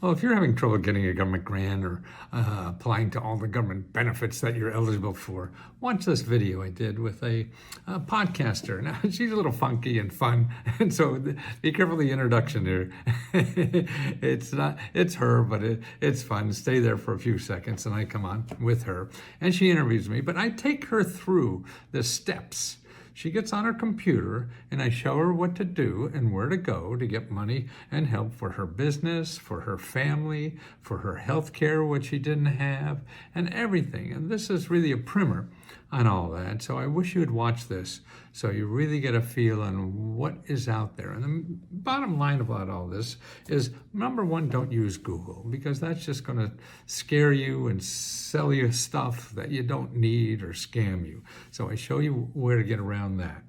Well, if you're having trouble getting a government grant or applying to all the government benefits that you're eligible for, watch this video I did with a podcaster. Now, she's a little funky and fun, and so be careful the introduction here. It's her, but it's fun. Stay there for a few seconds, and I come on with her, and she interviews me, but I take her through the steps. She gets on her computer and I show her what to do and where to go to get money and help for her business, for her family, for her health care, which she didn't have, and everything. And this is really a primer on all that. So I wish you would watch this so you really get a feel on what is out there. And the bottom line about all this is, number one, don't use Google, because that's just going to scare you and sell you stuff that you don't need or scam you. So I show you where to get around that.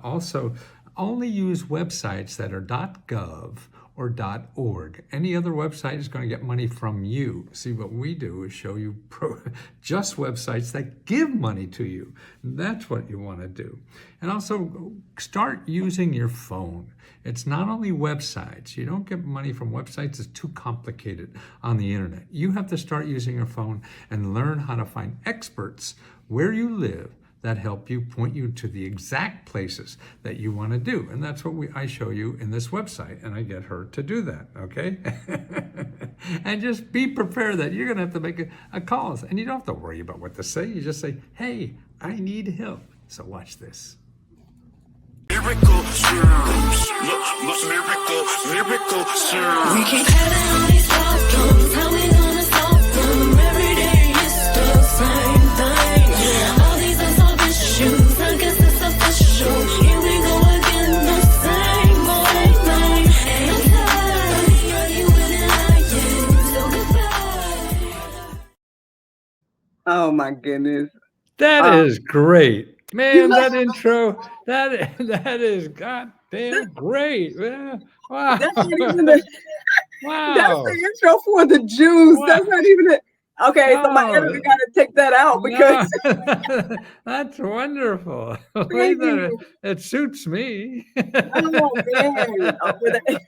Also, only use websites that are .gov or .org. Any other website is going to get money from you. See, what we do is show you just websites that give money to you. That's what you want to do. And also start using your phone. It's not only websites. You don't get money from websites. It's too complicated on the internet. You have to start using your phone and learn how to find experts where you live that help you, point you to the exact places that you want to do. And that's what I show you in this website, and I get her to do that, okay? And just be prepared that you're going to have to make a call. And you don't have to worry about what to say. You just say, hey, I need help. So watch this. Miracle serums. Miracle serums. We keep having all these problems. How we gonna solve them? Every day it's the same thing. Yeah. All these unsolved issues, I guess it's official. Here we go again, the same old thing. And I'm tired. Are you winning again? So goodbye. Oh my goodness. That is great. Man, You know- that intro, that is goddamn great. Yeah. Wow. That's not even the, Wow. that's the intro for the Jews. Wow. That's not even it. Okay, so my No. editor got to take that out because No. That's wonderful. Thank you. It suits me. oh man, oh, with that-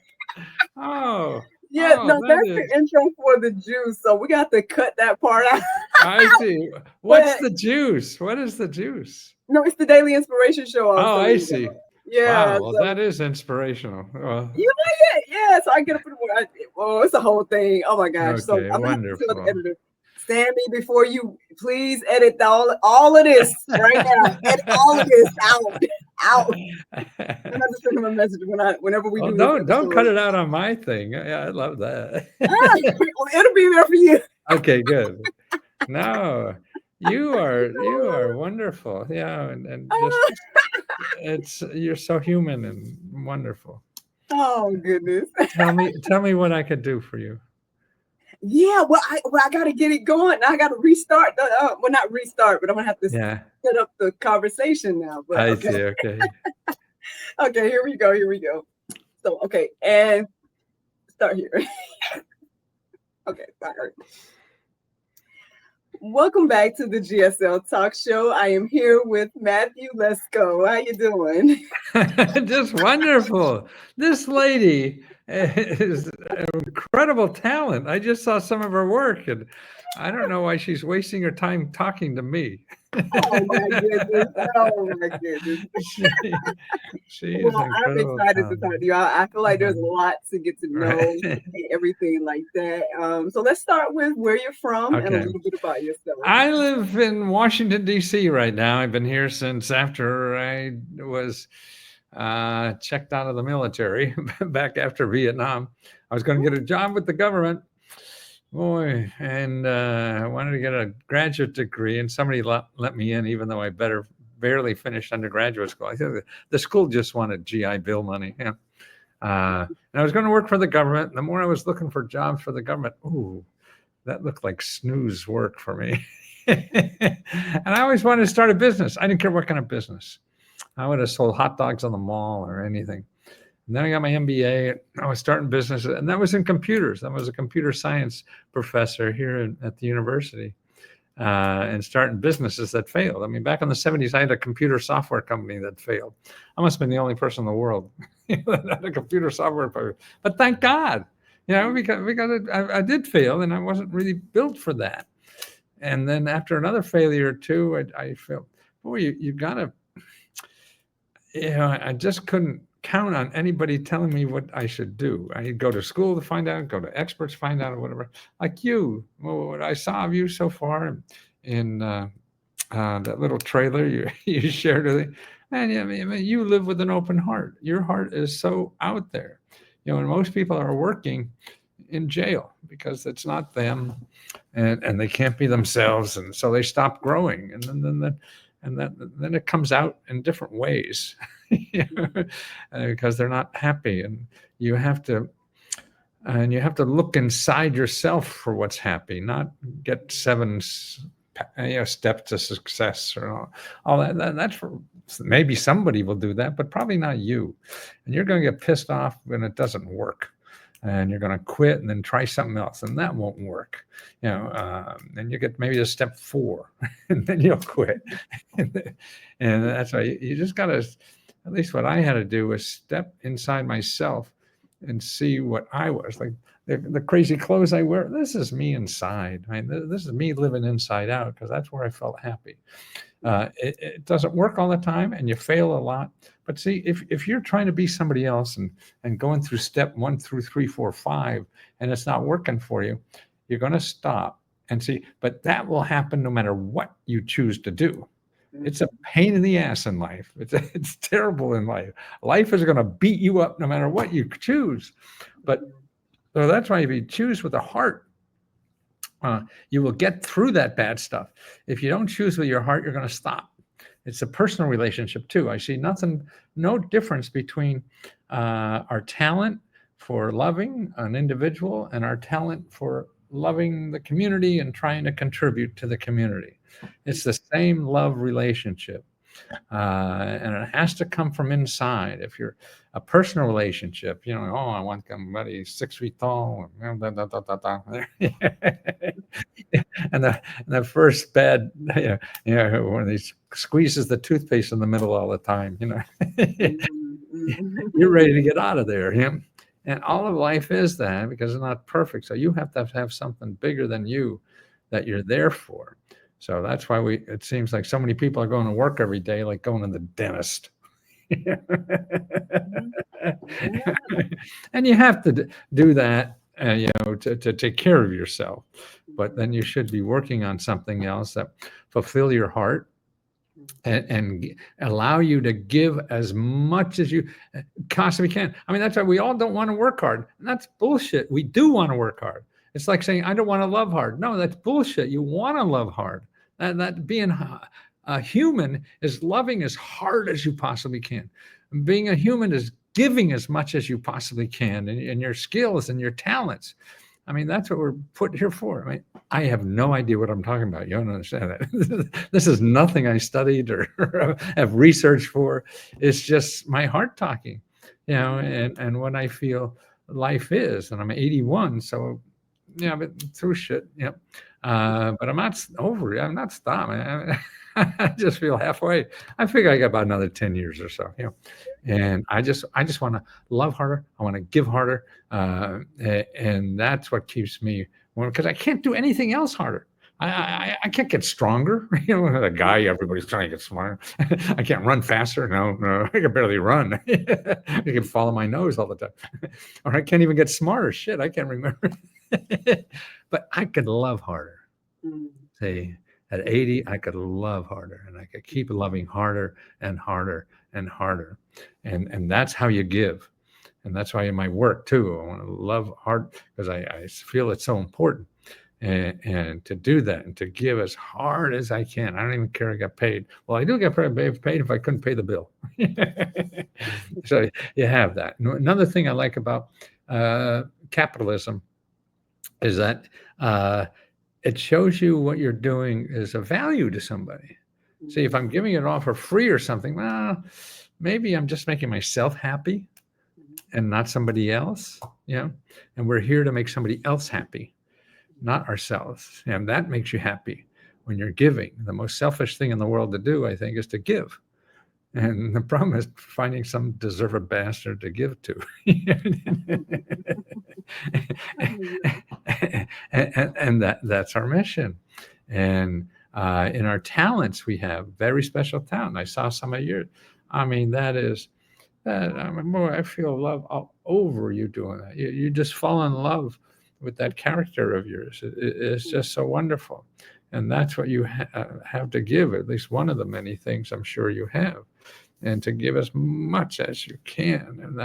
Oh, yeah, Oh, no, that that's is- the intro for the Jews. So we got to cut that part out. I see. What's But- the juice? What is the juice? No, it's the Daily Inspiration Show. Oh, I telling you see. about. Yeah, Wow, well, so- that is inspirational. Well, you like it? Yeah, so I get up in the morning. Oh, it's a whole thing. Oh my gosh. So Okay, I'm gonna have to tell the wonderful. editor, Sammy, before you please edit all of this right now. Edit all of this out. Out. I'm gonna just send him a message whenever we Well, do. don't cut it out on my thing. Yeah, I love that. Well, it'll be there for you. Okay, good. No, you are wonderful. Yeah, and just you're so human and wonderful. Oh goodness. Tell me what I could do for you. Yeah, well, I gotta get it going. I gotta restart. Well, not restart, but I'm gonna have to Yeah, set up the conversation now. But I okay. see. Okay. Okay, here we go. So, okay, and start here. Okay, sorry. Welcome back to the GSL Talk Show. I am here with Matthew Lesko. How you doing? Just wonderful. This lady is an incredible talent. I just saw some of her work, and I don't know why she's wasting her time talking to me. Oh my goodness! Oh my goodness! She is Well, I'm incredible excited to talk to you. I feel like there's a Mhm. lot to get to know, Right. and everything like that. So let's start with where you're from and a Okay. little bit about yourself. I live in Washington, D.C. right now. I've been here since after I was checked out of the military back after Vietnam. I was going to get a job with the government. Boy, and I wanted to get a graduate degree, and somebody let me in, even though I barely finished undergraduate school. I think the school just wanted GI Bill money. Yeah. And I was going to work for the government. And the more I was looking for jobs for the government, ooh, that looked like snooze work for me. And I always wanted to start a business. I didn't care what kind of business. I would have sold hot dogs on the mall or anything. And then I got my MBA. I was starting businesses, and that was in computers. I was a computer science professor here at the university, and starting businesses that failed. I mean, back in the 70s, I had a computer software company that failed. I must have been the only person in the world that had a computer software company. But thank God, because I did fail, and I wasn't really built for that. And then after another failure or two, I felt, boy, you gotta, I just couldn't count on anybody telling me what I should do. I go to school to find out, go to experts, find out, or whatever. Like you, what I saw of you so far in that little trailer you you shared with me, man, yeah, I mean, you live with an open heart. Your heart is so out there. And most people are working in jail because it's not them, and they can't be themselves, and so they stop growing, and then it comes out in different ways. Because they're not happy, and you have to look inside yourself for what's happy, not get seven steps to success or all that. That's for maybe somebody will do that, but probably not you. And you're going to get pissed off when it doesn't work, and you're going to quit and then try something else, and that won't work. And you get maybe to step 4, and then you'll quit. And that's why you just got to. At least what I had to do was step inside myself and see what I was like. The crazy clothes I wear, this is me inside. This is me living inside out, because that's where I felt happy. It doesn't work all the time, and you fail a lot. But see, if you're trying to be somebody else and going through step 1 through 3, 4, 5, and it's not working for you, you're going to stop and see. But that will happen no matter what you choose to do. It's a pain in the ass in life. It's terrible in life. Life is going to beat you up no matter what you choose. But so that's why if you choose with a heart, you will get through that bad stuff. If you don't choose with your heart, you're going to stop. It's a personal relationship too. I see no difference between our talent for loving an individual and our talent for loving the community and trying to contribute to the community. It's the same love relationship. And it has to come from inside. If you're a personal relationship, I want somebody 6 feet tall. And the first bad, when he squeezes the toothpaste in the middle all the time, you're ready to get out of there. And all of life is that, because it's not perfect. So you have to have something bigger than you that you're there for. So that's why it seems like so many people are going to work every day, like going to the dentist. And you have to do that, to take care of yourself. But then you should be working on something else that fulfill your heart and allow you to give as much as you possibly can. I mean, that's why we all don't want to work hard. And that's bullshit. We do want to work hard. It's like saying, I don't want to love hard. No, that's bullshit. You want to love hard. That being a human is loving as hard as you possibly can. Being a human is giving as much as you possibly can, and your skills and your talents. I mean, that's what we're put here for. I mean, I have no idea what I'm talking about. You don't understand that. This is nothing I studied or have researched for. It's just my heart talking, and what I feel life is. And I'm 81, so I've been through shit. But I'm not over it. I'm not stopping. I just feel halfway. I figure I got about another 10 years or so. And I just want to love harder. I want to give harder, and that's what keeps me. Because I can't do anything else harder. I can't get stronger. A guy, everybody's trying to get smarter. I can't run faster. No, I can barely run. I can follow my nose all the time. Or I can't even get smarter. Shit, I can't remember. But I could love harder. Say, at 80, I could love harder, and I could keep loving harder and harder and harder. And that's how you give. And that's why in my work too, I want to love hard, because I feel it's so important. And to do that and to give as hard as I can. I don't even care I got paid. Well, I do get paid if I couldn't pay the bill. So you have that. Another thing I like about capitalism is that it shows you what you're doing is of value to somebody. See, if I'm giving it all for free or something, well, maybe I'm just making myself happy and not somebody else. And we're here to make somebody else happy, not ourselves. And that makes you happy when you're giving. The most selfish thing in the world to do, I think, is to give. And the problem is finding some deserving bastard to give to. And that's our mission. And in our talents, we have very special talent. I saw some of yours. I mean, that is that. I mean, boy, I feel love all over you doing that. You just fall in love with that character of yours. It's just so wonderful, and that's what you have to give. At least one of the many things I'm sure you have, and to give as much as you can. And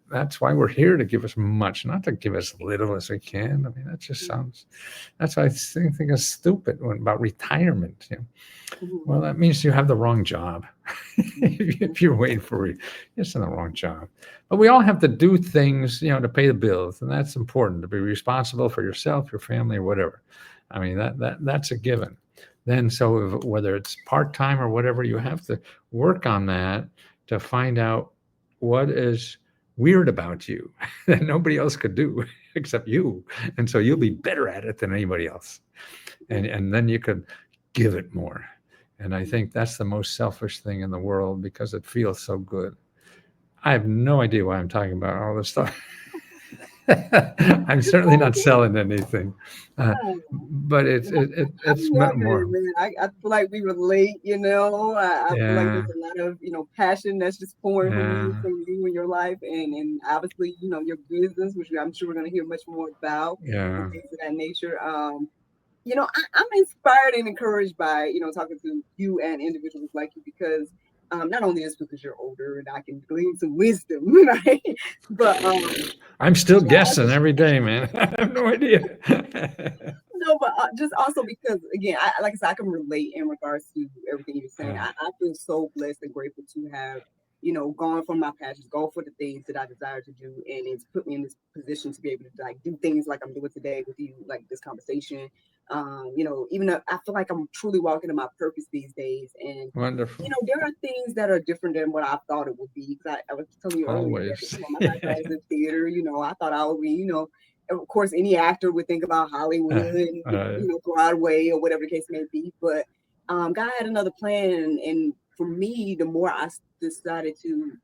that's why we're here, to give as much, not to give as little as we can. I mean, that just sounds, that's why I think is stupid about retirement. You know? Well, that means you have the wrong job. If you're waiting for it, you're in the wrong job. But we all have to do things, you know, to pay the bills, and that's important, to be responsible for yourself, your family, or whatever. I mean, that's a given. Then, so whether it's part-time or whatever, you have to work on that to find out what is weird about you that nobody else could do except you. And so you'll be better at it than anybody else. And then you could give it more. And I think that's the most selfish thing in the world, because it feels so good. I have no idea why I'm talking about all this stuff. I'm certainly not selling anything, but it's meant more. Man. I feel like we relate, you know. I feel like Yeah, there's a lot of, passion that's just pouring yeah, from you in your life, and obviously, your business, which I'm sure we're going to hear much more about, and yeah, things of that nature. I'm inspired and encouraged by, talking to you and individuals like you, because not only is because you're older and I can glean some wisdom, right? But I'm still also, guessing every day, man. I have no idea. no, but just also because, again, like I said, I can relate in regards to everything you're saying. Yeah, I feel so blessed and grateful to have, gone for my passions, go for the things that I desire to do, and it's put me in this position to be able to like do things like I'm doing today with you, like this conversation. Even though I feel like I'm truly walking in my purpose these days, and wonderful. there are things that are different than what I thought it would be. Because I was telling you earlier that Always. my background is in theater. I thought I would be, of course, any actor would think about Hollywood and Uh, Broadway or whatever the case may be. But God had another plan, and for me, the more I decided to,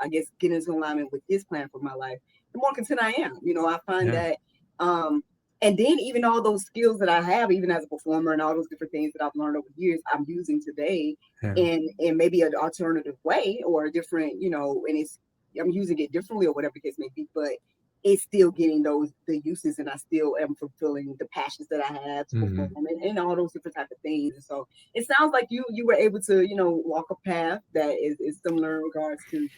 I guess get into alignment with His plan for my life, the more content I am. I find yeah, that, and then even all those skills that I have, even as a performer, and all those different things that I've learned over years, I'm using today yeah. in maybe an alternative way or a different, and I'm using it differently or whatever the case may be, but it's still getting the uses, and I still am fulfilling the passions that I have to perform, Mhm. and all those different type of things. And so it sounds like you were able to walk a path that is similar in regards to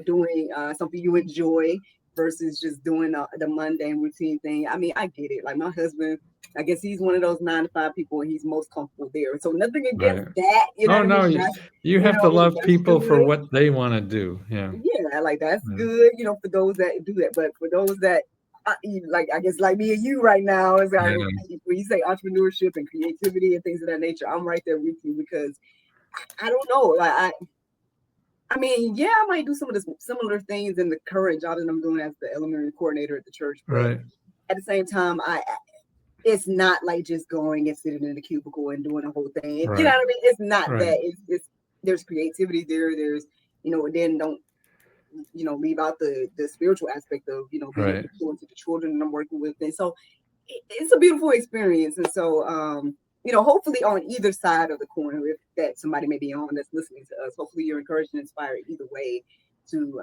doing something you enjoy versus just doing the mundane routine thing. I mean, I get it. Like my husband, I guess he's one of those 9 to 5 people, and he's most comfortable there. So nothing against Right. that. You know Oh what I no, mean? you have to love That's people for good. what they want to do. Yeah. Yeah, like that's Yeah. good, for those that do that. But for those that, like, I guess, like me and you right now, is like Yeah. when you say entrepreneurship and creativity and things of that nature, I'm right there with you, because I don't know, like I mean, yeah, I might do some of the similar things in the current job that I'm doing as the elementary coordinator at the church, but Right. at the same time, it's not like just going and sitting in the cubicle and doing the whole thing. You know Right. what I mean? It's not Right. that. It's there's creativity there. There's then don't leave out the spiritual aspect of being able Right. to pour into the children that I'm working with, and so it's a beautiful experience. And so hopefully on either side of the coin, if that somebody may be on that's listening to us, hopefully you're encouraged and inspired either way to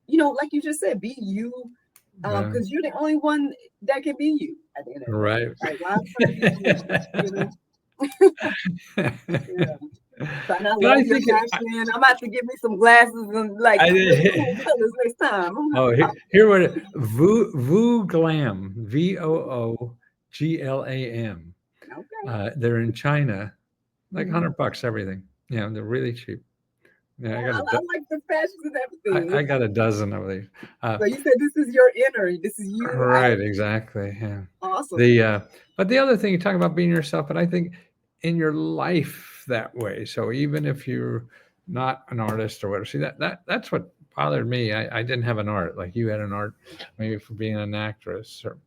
like you just said, be you, Yeah. because you're the only one that can be you at the end of the day. Right. Like, why try to be yeah. So, and I But I love your think passion. I'm about to get me some glasses and like really cool colors next time. I'm oh, gonna here, have to here what it, Voo Glam, VOOGLAM. okay. They're in China, like Mhm. $100 everything. Yeah, they're really cheap. Yeah, I like the fashions and everything. I got a dozen of these. Uh, So you said this is your inner. This is you. right, exactly. Yeah. Awesome. The but the other thing, you talk about being yourself, but I think in your life that way. So even if you're not an artist or whatever, see that's what bothered me. I didn't have an art like you had an art, maybe for being an actress or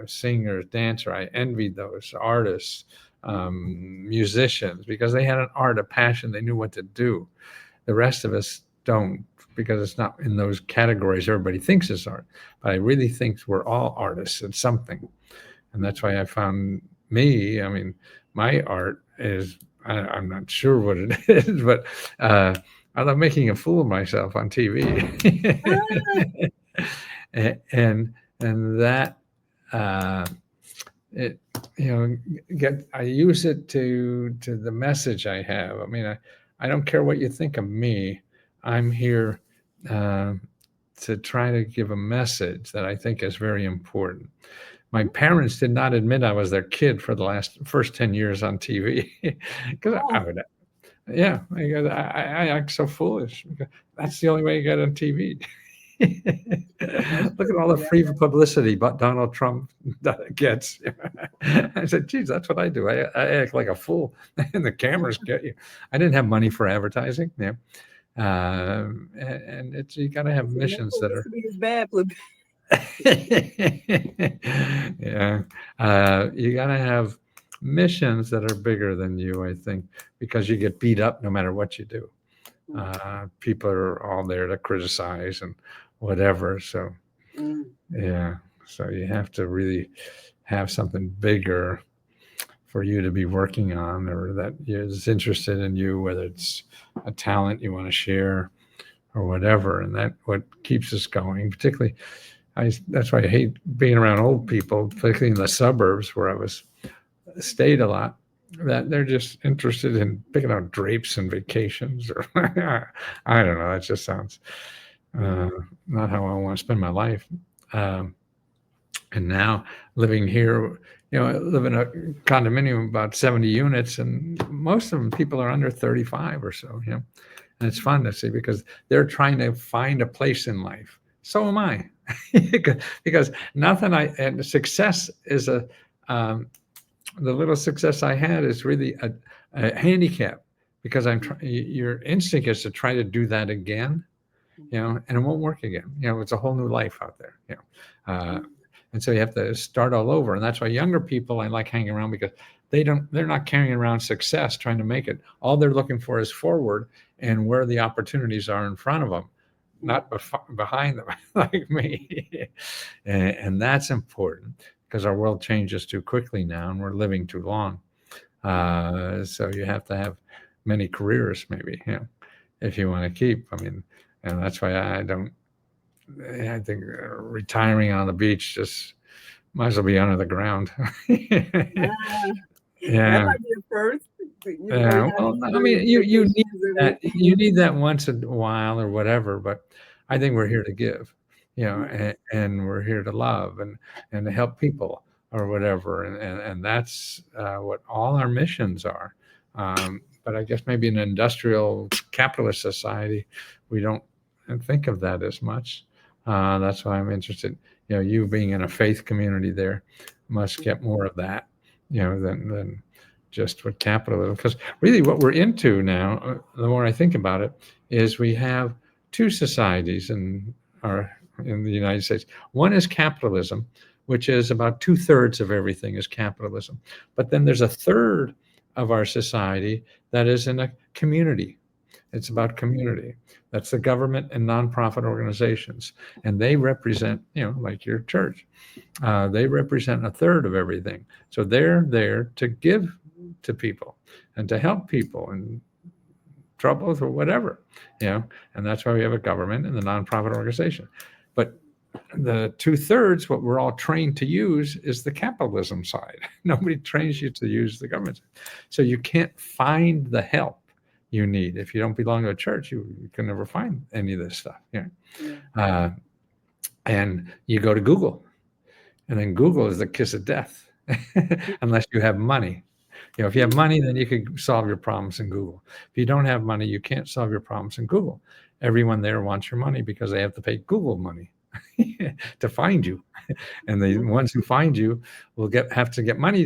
singer, dancer. I envied those artists, musicians, because they had an art, a passion. They knew what to do. The rest of us don't. because it's not in those categories everybody thinks it's art. But I really think we're all artists at something. And that's why I found me, I mean, my art is, I'm not sure what it is, but I love making a fool of myself on TV. And that, uh, it, I use it to the message I have. I mean, I don't care what you think of me. I'm here uh, to try to give a message that I think is very important. My parents did not admit I was their kid for the first 10 years on TV because I would, yeah, I act so foolish. That's the only way you get on TV. Look at all the free publicity but Donald Trump gets. I said, geez, that's what I do. I act like a fool, and the cameras get you. I didn't have money for advertising. Yeah. And it's, you got to have missions that are. Bad. Yeah. You got to have missions that are bigger than you, I think, because you get beat up no matter what you do. People are all there to criticize and whatever. So, yeah. So you have to really have something bigger for you to be working on, or that is interested in you, whether it's a talent you want to share or whatever. And that what keeps us going, particularly. That's why I hate being around old people, particularly in the suburbs where I stayed a lot, that they're just interested in picking out drapes and vacations, or I don't know. That just sounds not how I want to spend my life. And now living here, I live in a condominium about 70 units, and most of them people are under 35 or so. And it's fun to see because they're trying to find a place in life. So am I, because and success is the little success I had is really a handicap, because your instinct is to try to do that again, and it won't work again. It's a whole new life out there, and so you have to start all over. And that's why younger people I like hanging around, because they're not carrying around success, trying to make it. All they're looking for is forward and where the opportunities are in front of them, not behind them, like me. And that's important, because our world changes too quickly now, and we're living too long. So you have to have many careers, maybe, if you want to keep. I mean, and that's why I think retiring on the beach just might as well be under the ground. That Yeah. might be a first. Yeah. Well, I mean, you need that. You need that once in a while or whatever. But I think we're here to give, and we're here to love and to help people or whatever. And that's what all our missions are. But I guess maybe in an industrial capitalist society, we don't think of that as much. That's why I'm interested. You being in a faith community there must get more of that, than just what capitalism. Because really, what we're into now, the more I think about it, is we have two societies in the United States. One is capitalism, which is about 2/3 of everything is capitalism. But then there's a third of our society that is in a community. It's about community. That's the government and nonprofit organizations. And they represent, like your church, they represent a third of everything. So they're there to give to people and to help people in troubles or whatever, and that's why we have a government and the nonprofit organization. But the 2/3, what we're all trained to use, is the capitalism side. Nobody trains you to use the government. So you can't find the help you need. If you don't belong to a church, you can never find any of this stuff. And you go to Google, and then Google is the kiss of death, unless you have money. If you have money, then you can solve your problems in Google. If you don't have money, you can't solve your problems in Google. Everyone there wants your money because they have to pay Google money to find you. And the ones who find you will have to get money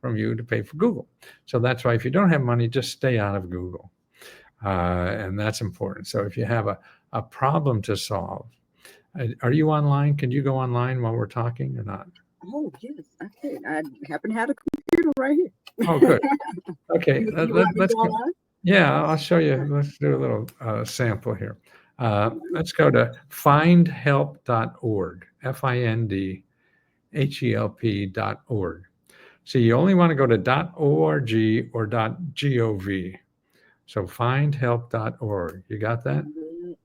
from you to pay for Google. So that's why if you don't have money, just stay out of Google. And that's important. So if you have a problem to solve, are you online? Can you go online while we're talking or not? Oh, yes, I can. I happen to have a computer right here. Oh, good. Okay. You want me to Let's go online? Yeah, I'll show you. Let's do a little sample here. Let's go to findhelp.org, findhelp.org. So you only want to go to .org or .gov. So findhelp.org. You got that?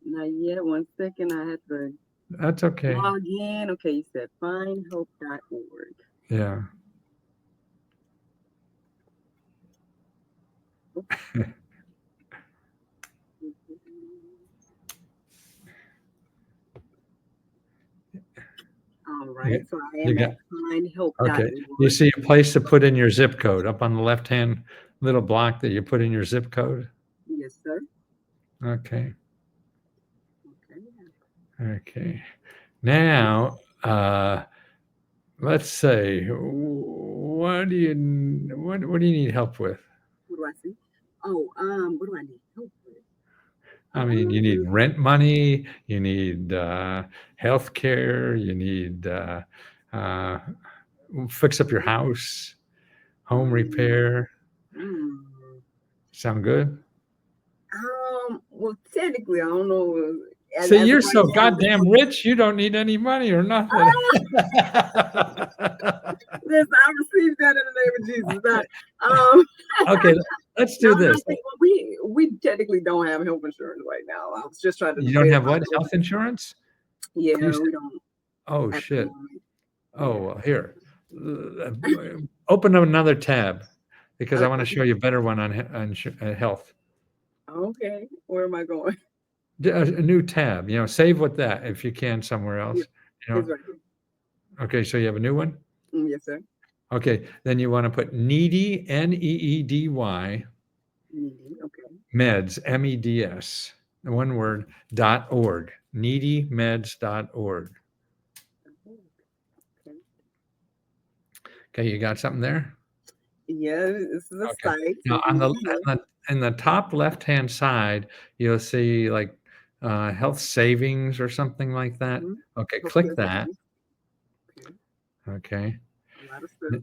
Not yet. 1 second. I had to That's okay. log in. Okay, you said findhope.org. Yeah. All right. So I You am got at findhelp.org. okay. You see a place to put in your zip code up on the left-hand little block that you put in your zip code. Yes, sir. Okay. Okay. Okay. Now, let's say, what do you need help with? What do I see? Oh, what do I need help with? I mean, you need rent money, you need health care, you need uh, fix up your house, home repair. mm, Sound good? well, technically, I don't know. See, As you're of right so now, goddamn rich, you don't need any money or nothing. listen, I received that in the name of Jesus. Okay, let's No, do I'm this. not thinking, we technically don't have health insurance right now. I was just trying to You don't debate have about what? Health insurance? Yeah, You said- we don't oh, at the shit. moment. Oh, well, here. Open another tab because I want to show you a better one on health. Okay, where am I going? A new tab, save with that if you can somewhere else. Yeah, it's right here. Okay, so you have a new one? Yes, sir. Okay, then you want to put needy, NEEDY, Okay. meds, MEDS, one word, .org, needymeds.org. Okay. Okay, you got something there? Yeah, this is a Okay. site. Now in the top left-hand side, you'll see like health savings or something like that. Okay, click that. Okay. A lot of stuff.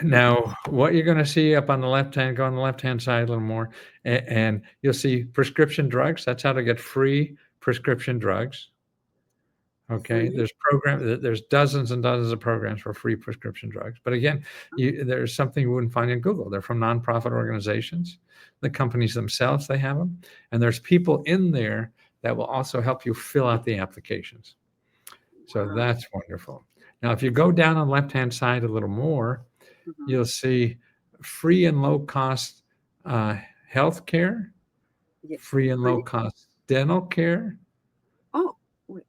Now, what you're going to see up on the left-hand, go on the left-hand side a little more, and you'll see prescription drugs. That's how to get free prescription drugs. Okay, there's dozens and dozens of programs for free prescription drugs. But again, there's something you wouldn't find in Google. They're from nonprofit organizations, the companies themselves, they have them. And there's people in there that will also help you fill out the applications. So that's wonderful. Now, if you go down on the left-hand side a little more, you'll see free and low-cost health care, free and low-cost dental care. Oh, wait.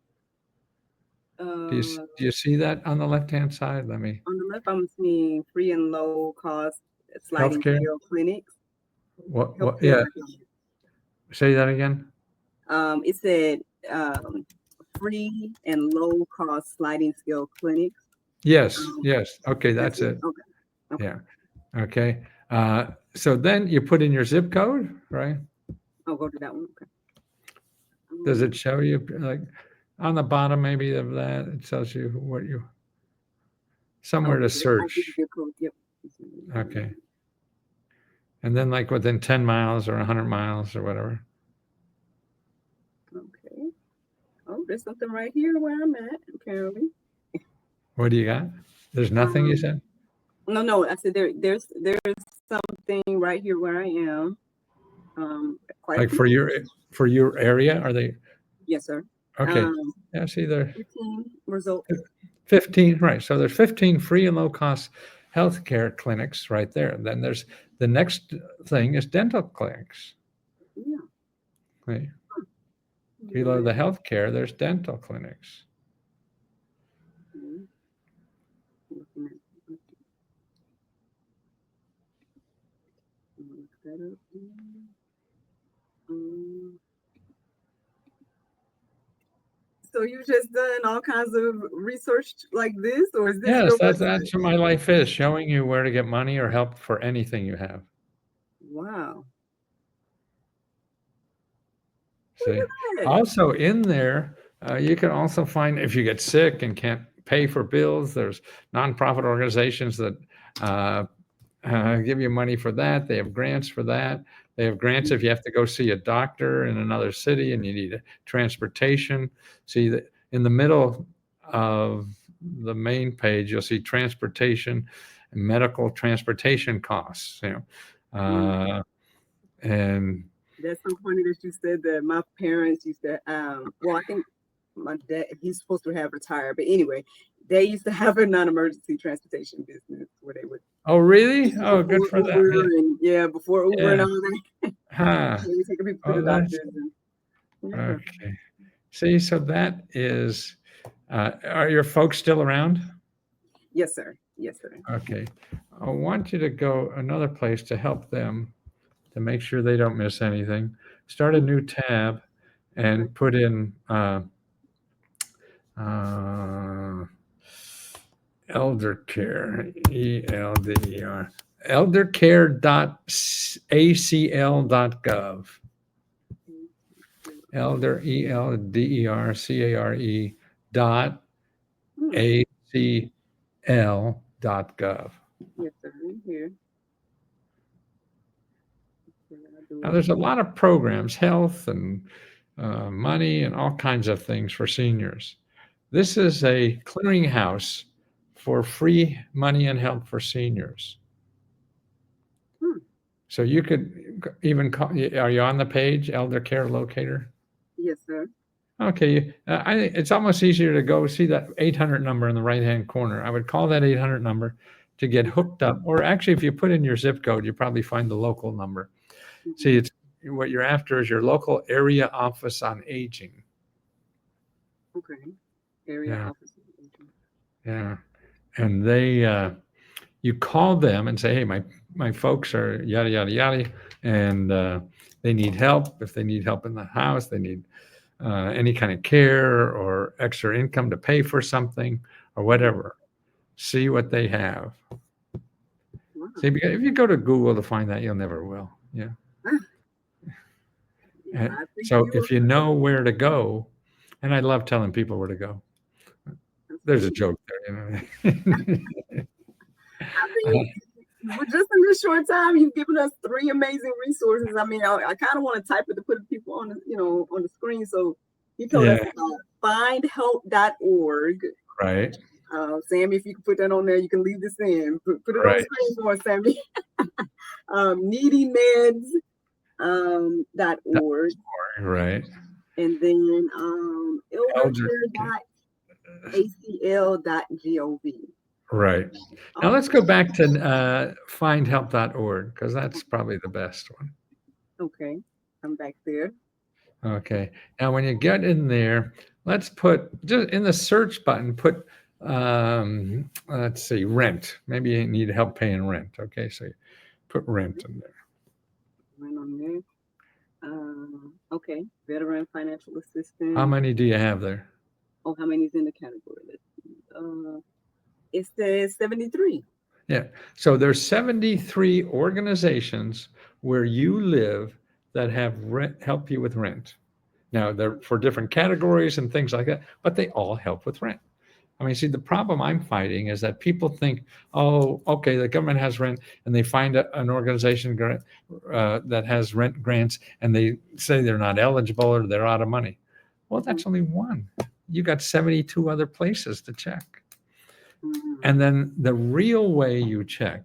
Do you see that on the left-hand side? Let me. On the left, I'm seeing free and low cost sliding Healthcare? scale clinics. What? Healthcare. Yeah. Say that again. It said free and low cost sliding scale clinics. Yes. Yes. Okay, that's it. Okay. Yeah. Okay. So then you put in your zip code, right? I'll go to that one. Okay. Does it show you like on the bottom maybe of that? It tells you what you somewhere to search. Yep. Okay. And then like within 10 miles or 100 miles or whatever. Okay. Oh, there's something right here where I'm at, apparently. What do you got? There's nothing you said? No. I said there's something right here where I am. Like for your area, are they? Yes, sir. Okay. Yeah, see there. 15 results. 15, right. So there's 15 free and low cost healthcare clinics right there. And then there's the next thing is dental clinics. Yeah. Right. Below the healthcare, there's dental clinics. So you just done all kinds of research like this, or is this Yes, your that's website? what my life is, showing you where to get money or help for anything you have. Wow. See, also in there, you can also find if you get sick and can't pay for bills, there's nonprofit organizations that give you money for that. They have grants for that. They have grants if you have to go see a doctor in another city and you need transportation. See that in the middle of the main page, you'll see transportation and medical transportation costs. And That's so funny that you said that. My parents used to, well, I think my dad, he's supposed to have retired, but anyway, they used to have a non-emergency transportation business where they would, oh, really? Oh, good before for them. Uber and before Uber and Yeah. all that, Huh. they were taking people to Oh, the that's doctors. And, okay. See, so that is, are your folks still around? Yes, sir. Yes, sir. Okay. I want you to go another place to help them to make sure they don't miss anything. Start a new tab and put in elder care, ELDER, eldercare.acl.gov. Elder, ELDERCARE dot ACL.gov. Yes, sir. Here. Now, there's a lot of programs, health and money and all kinds of things for seniors. This is a clearinghouse for free money and help for seniors. So you could even call, are you on the page, Elder Care Locator? Yes, sir. Okay, I think it's almost easier to go see that 800 number in the right-hand corner. I would call that 800 number to get hooked up. Or actually, if you put in your zip code, you probably find the local number. See, it's what you're after is your local area office on aging. Okay. Area office. Yeah. And they, you call them and say, hey, my folks are yada, yada, yada, and they need help. If they need help in the house, they need any kind of care or extra income to pay for something or whatever. See what they have. Wow. See, because if you go to Google to find that, you'll never will. Yeah. So if you know where to go, and I love telling people where to go. There's a joke there, I mean, but just in this short time, you've given us 3 amazing resources. I mean, I kind of want to type it to put people on the, on the screen. So you told us about findhelp.org. Right. Sammy, if you can put that on there, you can leave this in. Put it on the screen for us, Sammy. needymeds.org. Right. And then eldercare.acl.gov. Right. Now let's go back to findhelp.org because that's probably the best one. Okay. I'm back there. Okay. Now when you get in there, let's put just in the search button, put let's see, rent. Maybe you need help paying rent. Okay, so you put rent in there. Rent on there. Okay. Veteran financial assistance. How many do you have there? Oh, how many is in the category? Let's see. It says 73. Yeah. So there's 73 organizations where you live that have help you with rent. Now they're for different categories and things like that, but they all help with rent. I mean, see, the problem I'm fighting is that people think, oh, okay, the government has rent, and they find an organization that has rent grants, and they say they're not eligible or they're out of money. Well, that's only one. You got 72 other places to check. And then the real way you check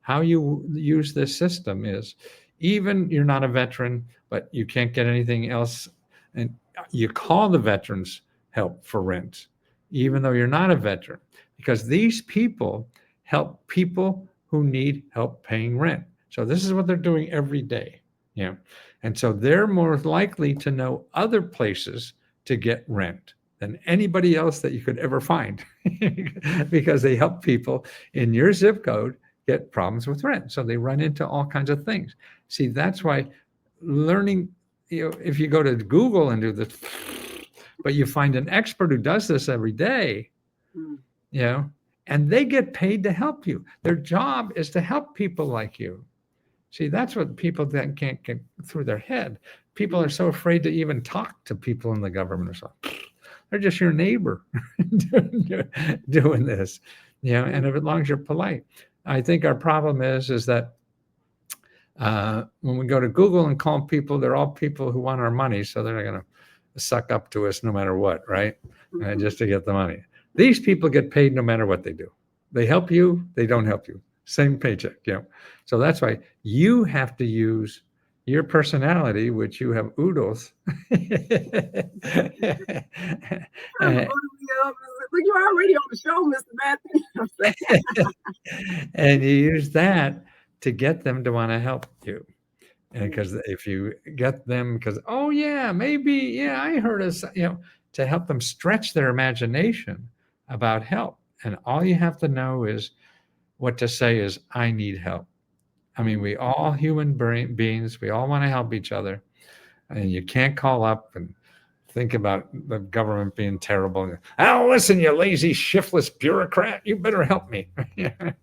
how you use this system is even you're not a veteran, but you can't get anything else. And you call the veterans help for rent, even though you're not a veteran, because these people help people who need help paying rent. So this is what they're doing every day. Yeah. And so they're more likely to know other places to get rent than anybody else that you could ever find because they help people in your zip code get problems with rent. So they run into all kinds of things. See, that's why learning, if you go to Google and do this, but you find an expert who does this every day, and they get paid to help you. Their job is to help people like you. See, that's what people then can't get through their head. People are so afraid to even talk to people in the government or something. They're just your neighbor doing this, and as long as you're polite. I think our problem is that When we go to Google and call people, they're all people who want our money, so they're not going to suck up to us no matter what, right? Just to get the money. These people get paid no matter what they do. They help you, they don't help you. Same paycheck, So that's why you have to use your personality, which you have oodles. You're already on the show, Mr. Matthew. And you use that to get them to want to help you. And because if you get them, because, oh, yeah, maybe, yeah, I heard us, to help them stretch their imagination about help. And all you have to know is what to say is, I need help. I mean, we all human beings, we all want to help each other. And you can't call up and think about the government being terrible. Oh, listen, you lazy, shiftless bureaucrat, you better help me. They're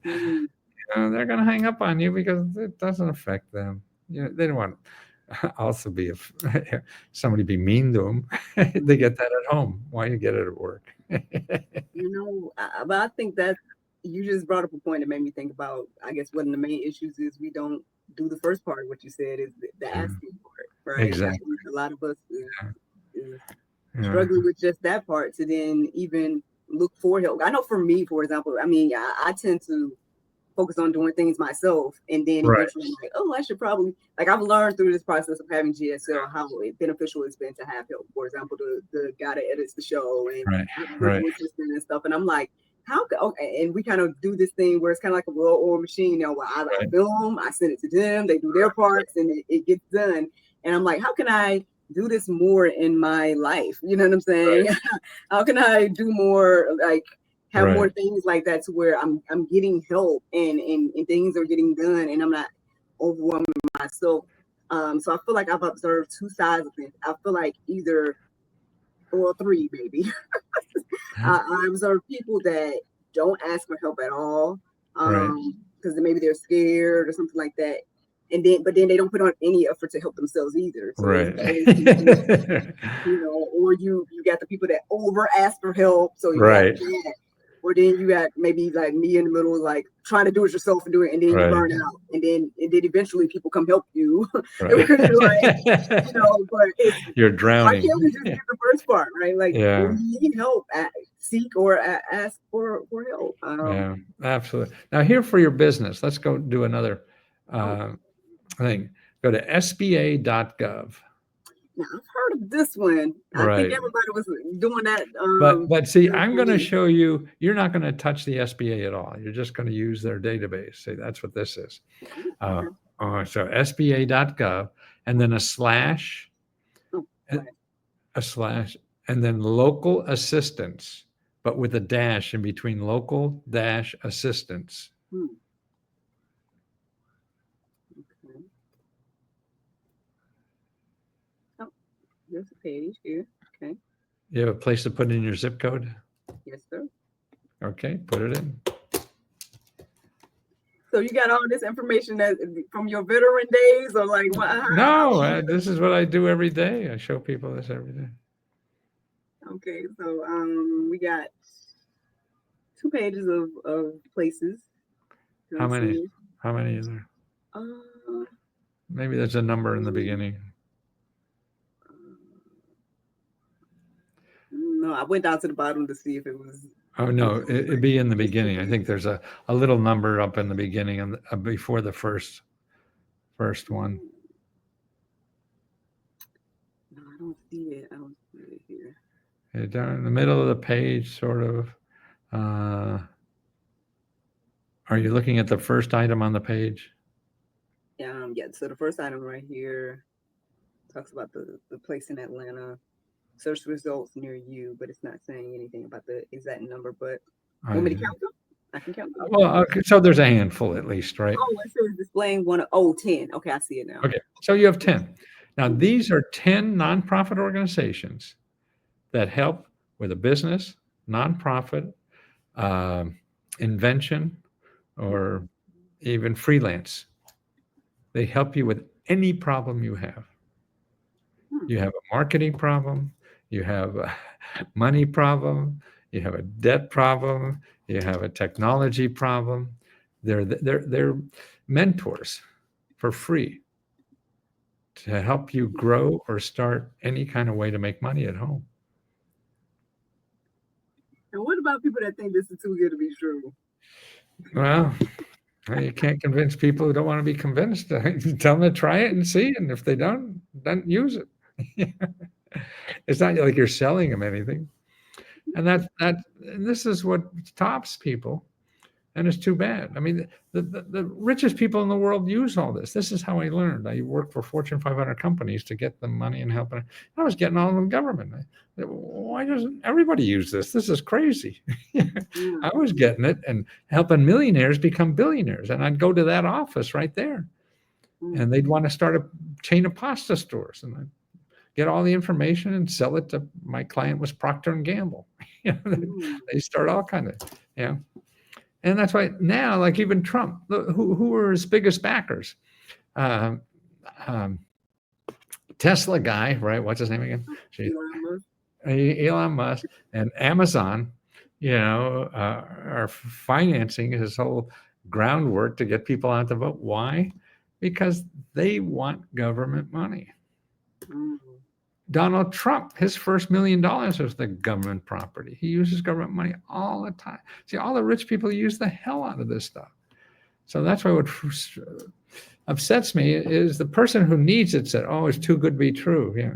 going to hang up on you because it doesn't affect them. They don't want also be somebody be mean to them. They get that at home. Why you get it at work? But I think that you just brought up a point that made me think about, I guess, one of the main issues is we don't do the first part of what you said is the asking part, right? Exactly. A lot of us is struggling with just that part to then even look for help. I know for me, for example, I mean, I tend to focus on doing things myself, and then eventually I'm like, oh, I should probably, like, I've learned through this process of having GSL how beneficial it's been to have help. For example, the guy that edits the show and assistant and stuff, and I'm like, and we kind of do this thing where it's kind of like a well-oiled machine. Where I film, I send it to them, they do their parts, and it gets done. And I'm like, how can I do this more in my life? You know what I'm saying? How can I do more, like, have more things like that to where I'm getting help and things are getting done and I'm not overwhelming myself. So I feel like I've observed two sides of it. I feel like either, or three maybe. I observe people that don't ask for help at all because maybe they're scared or something like that. But then they don't put on any effort to help themselves either. So or you got the people that over ask for help. So you got that. Or then you got maybe like me in the middle, like trying to do it yourself and do it, and then you burn out, and then eventually people come help you. But you're drowning. Why can't we just get the first part, right? Like when you need help, seek or ask for help. Yeah, absolutely. Now here for your business, let's go do another thing. Go to SBA.gov. Now, I've heard of this one. I think everybody was doing that. But see, I'm going to show you, you're not going to touch the SBA at all. You're just going to use their database. See, that's what this is. So SBA.gov, and then a slash, and then local assistance, but with a dash in between local dash assistance. There's a page here. Okay. You have a place to put in your zip code? Yes, sir. Okay, put it in. So you got all this information that from your veteran days, or like what? No, this is what I do every day. I show people this every day. Okay, so we got 2 pages of places. How many? How many is there? Maybe there's a number in the beginning. No, I went down to the bottom to see if it was. Oh no, it'd be in the beginning. I think there's a little number up in the beginning and before the first one. No, I don't see it. I don't see it here. Down in the middle of the page, sort of. Are you looking at the first item on the page? Yeah. So the first item right here talks about the place in Atlanta. Search results near you, but it's not saying anything about the exact number. But want me to count them? I can count them. Well, so there's a handful at least, right? Oh, it says displaying 10. Okay, I see it now. Okay, so you have 10. Now, these are 10 nonprofit organizations that help with a business, nonprofit, invention, or even freelance. They help you with any problem you have. You have a marketing problem, you have a money problem, you have a debt problem, you have a technology problem. They're mentors for free to help you grow or start any kind of way to make money at home. And what about people that think this is too good to be true? Well, you can't convince people who don't want to be convinced. Tell them to try it and see, and if they don't use it. It's not like you're selling them anything. And and this is what stops people, and it's too bad. I mean, the richest people in the world use all this. This is how I learned. I worked for Fortune 500 companies to get them money and help. I was getting all of the government. Why doesn't everybody use this? This is crazy. I was getting it and helping millionaires become billionaires. And I'd go to that office right there, and they'd want to start a chain of pasta stores, and I'd get all the information and sell it to my client was Procter and Gamble. They start all kind of, and that's why now, like even Trump, who were his biggest backers? Tesla guy, right? What's his name again? Elon Musk and Amazon, are financing his whole groundwork to get people out to vote. Why? Because they want government money. Donald Trump, his first $1 million was the government property. He uses government money all the time. See, all the rich people use the hell out of this stuff. So that's why what upsets me is the person who needs it said, "Oh, it's too good to be true." Yeah.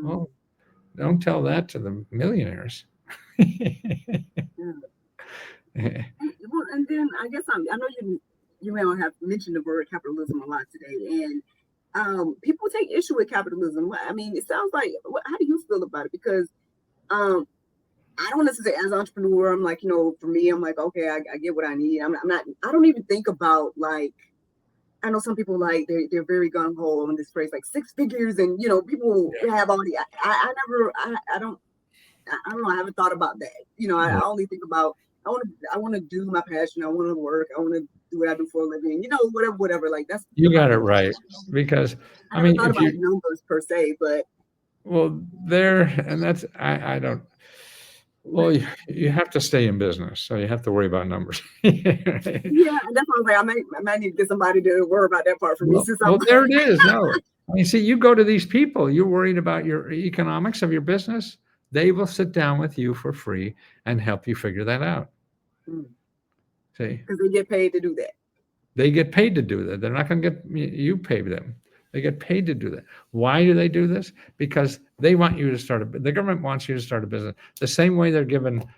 Well, don't tell that to the millionaires. Well, and then I guess I know you may have mentioned the word capitalism a lot today, and people take issue with capitalism. I mean, it sounds like, how do you feel about it? Because I don't necessarily, as an entrepreneur, I'm like, for me, I'm like, okay, I get what I need. I'm not, I don't even think about, like, I know some people, like, they're very gung-ho on this phrase, like 6 figures, and people have all the, I don't know, I haven't thought about that. I only think about, I want to do my passion. I want to work. I want to do what I do for a living. Whatever. Like, that's, you got it right, because I mean, thought about numbers per se, but and that's I don't. Well, you have to stay in business, so you have to worry about numbers. Yeah, and that's what I'm like. I might need to get somebody to worry about that part for me. Well, there it is. No, I mean, see, you go to these people. You're worried about your economics of your business. They will sit down with you for free and help you figure that out. See, because they get paid to do that. They get paid to do that. They're not going to get you pay them. They get paid to do that. Why do they do this? Because they want you to start the government wants you to start a business. The same way they're giving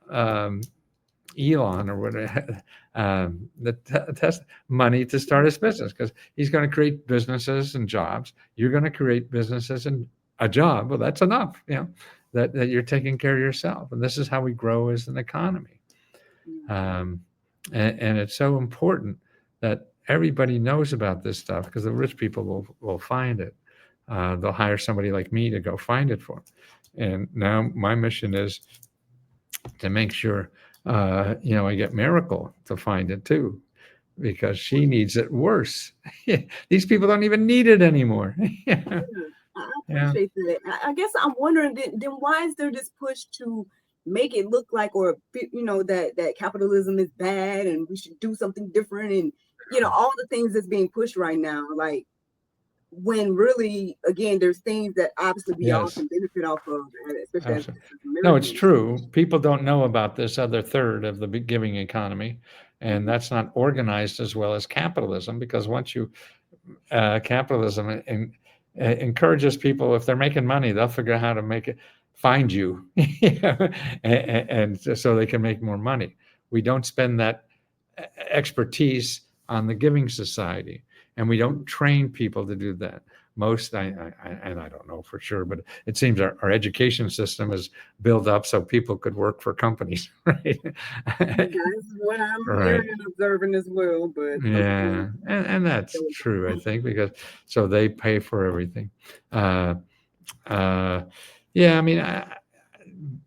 Elon or whatever the test money to start his business, because he's going to create businesses and jobs. You're going to create businesses and a job. Well, that's enough. That you're taking care of yourself, and this is how we grow as an economy. And it's so important that everybody knows about this stuff, because the rich people will find it. They'll hire somebody like me to go find it for them. And now my mission is to make sure, I get Miracle to find it too, because she needs it worse. These people don't even need it anymore. I appreciate that. I guess I'm wondering then why is there this push to make it look like, or that capitalism is bad and we should do something different, and all the things that's being pushed right now, like, when really, again, there's things that obviously we all can benefit off of, especially as no, it's true. People don't know about this other third of the giving economy, and that's not organized as well as capitalism, because once you capitalism encourages people, if they're making money, they'll figure out how to find you and so they can make more money. We don't spend that expertise on the giving society, and we don't train people to do that. Most, and I don't know for sure, but it seems our education system is built up so people could work for companies, right? That's what I'm hearing and observing as well. But and that's true, I think, because so they pay for everything. I mean,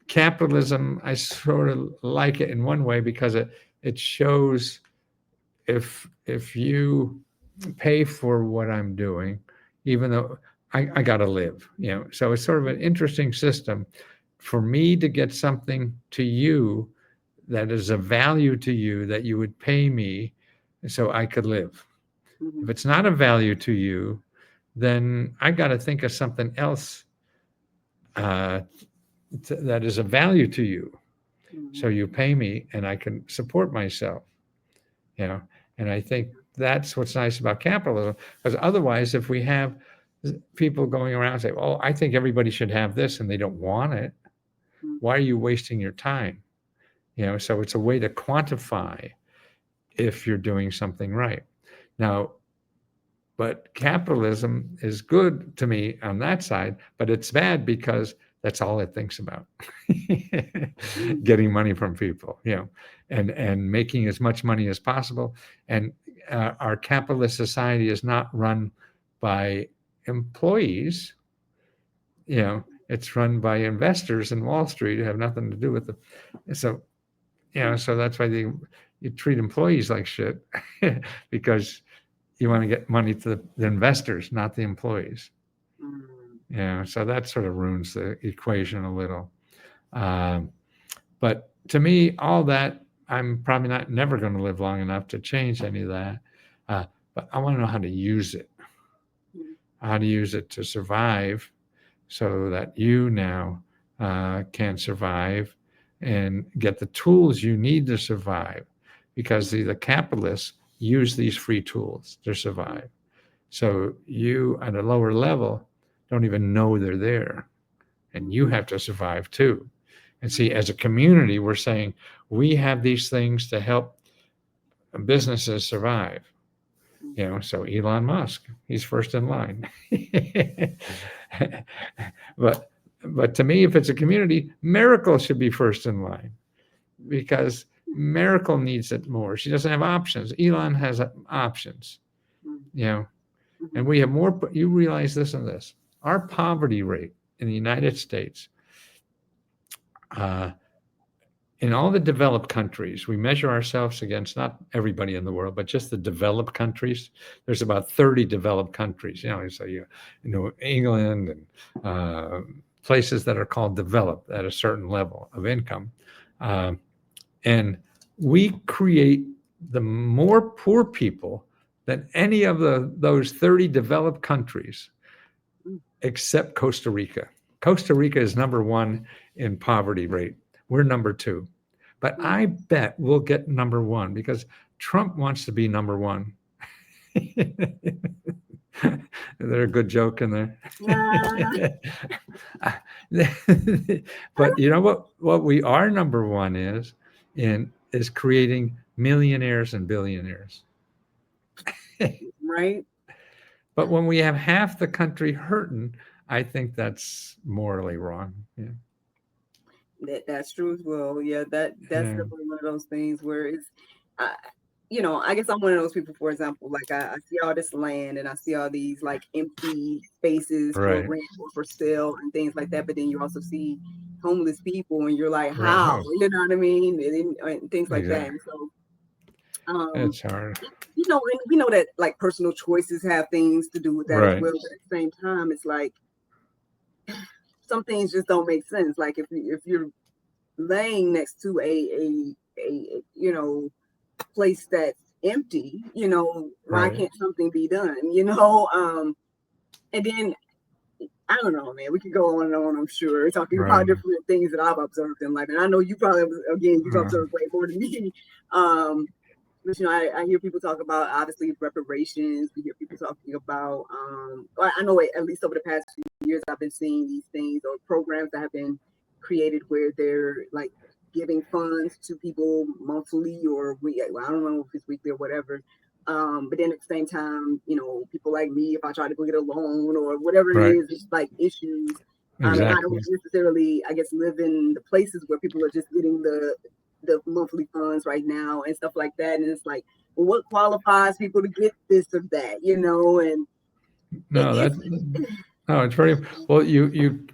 capitalism, I sort of like it in one way, because it shows if you pay for what I'm doing, even though I got to live, so it's sort of an interesting system for me to get something to you that is of value to you, that you would pay me so I could live. Mhm. If it's not a value to you, then I got to think of something else uh, that is a value to you. So Mhm. you pay me and I can support myself, you know. And I think that's what's nice about capitalism, because otherwise, if we have people going around and say, "Oh, I think everybody should have this," and they don't want it, Mhm. why are you wasting your time? You know, so it's a way to quantify if you're doing something right. Now, but capitalism is good to me on that side, but it's bad because that's all it thinks about. Mhm. Getting money from people, you know, and making as much money as possible. And our capitalist society is not run by employees, you know, it's run by investors in Wall Street who have nothing to do with it. So, you know, so that's why you treat employees like shit because you want to get money to the investors, not the employees. Mhm. Yeah, so that sort of ruins the equation a little. Um, but to me, all that I'm probably not never going to live long enough to change any of that. But I want to know how to use it, Mhm. how to use it to survive, so that you now can survive and get the tools you need to survive, because the capitalists use these free tools to survive. So you at a lower level don't even know they're there. And you have to survive too. And see, as a community, we're saying we have these things to help businesses survive. You know, so Elon Musk, he's first in line. but but to me, if it's a community, Miracle should be first in line, because Miracle needs it more. She doesn't have options. Elon has options. Mhm. You know, and Mhm. we have more. You realize this and this. Our poverty rate in the United States, uh, in all the developed countries, we measure ourselves against not everybody in the world, but just the developed countries. There's about 30 developed countries. You know, so you know England and places that are called developed at a certain level of income, uh, and we create the more poor people than any of those 30 developed countries Mhm. except Costa Rica. Costa Rica is number one in poverty rate. We're number two. But Mhm. I bet we'll get number one because Trump wants to be number one. Is there a good joke in there? Yeah. But you know what we are number one is creating millionaires and billionaires. Right. But when we have half the country hurting, I think that's morally wrong. Yeah. That's true as well. Yeah, that's Yeah. definitely one of those things where I, I guess I'm one of those people. For example, like I see all this land and I see all these like empty spaces for Right. rent or for sale and things like that. But then you also see homeless people, and you're like, Right. how? Oh, You know what I mean? And things like that. exactly. And so, um, It's hard. and we know that like personal choices have things to do with that as Right. well. But at the same time, it's like some things just don't make sense. Like if you're laying next to a place that's empty, why Right. can't something be done? And then I don't know, man. We could go on and on. I'm sure talking about Right. different things that I've observed in life, and I know you probably again you've Uh, observed way more than me. Um, but I hear people talk about obviously reparations. We hear people talking about well, I know at least over the past few years I've been seeing these things or programs that have been created where they're like giving funds to people monthly or well, I don't know if it's weekly or whatever. But then at the same time, people like me, if I try to go get a loan or whatever it right. is, it's like issues. And I don't Exactly. necessarily, I guess, live in the places where people are just getting the monthly funds right now and stuff like that. And it's like, well, what qualifies people to get this or that, And No, it's no, it's very well. You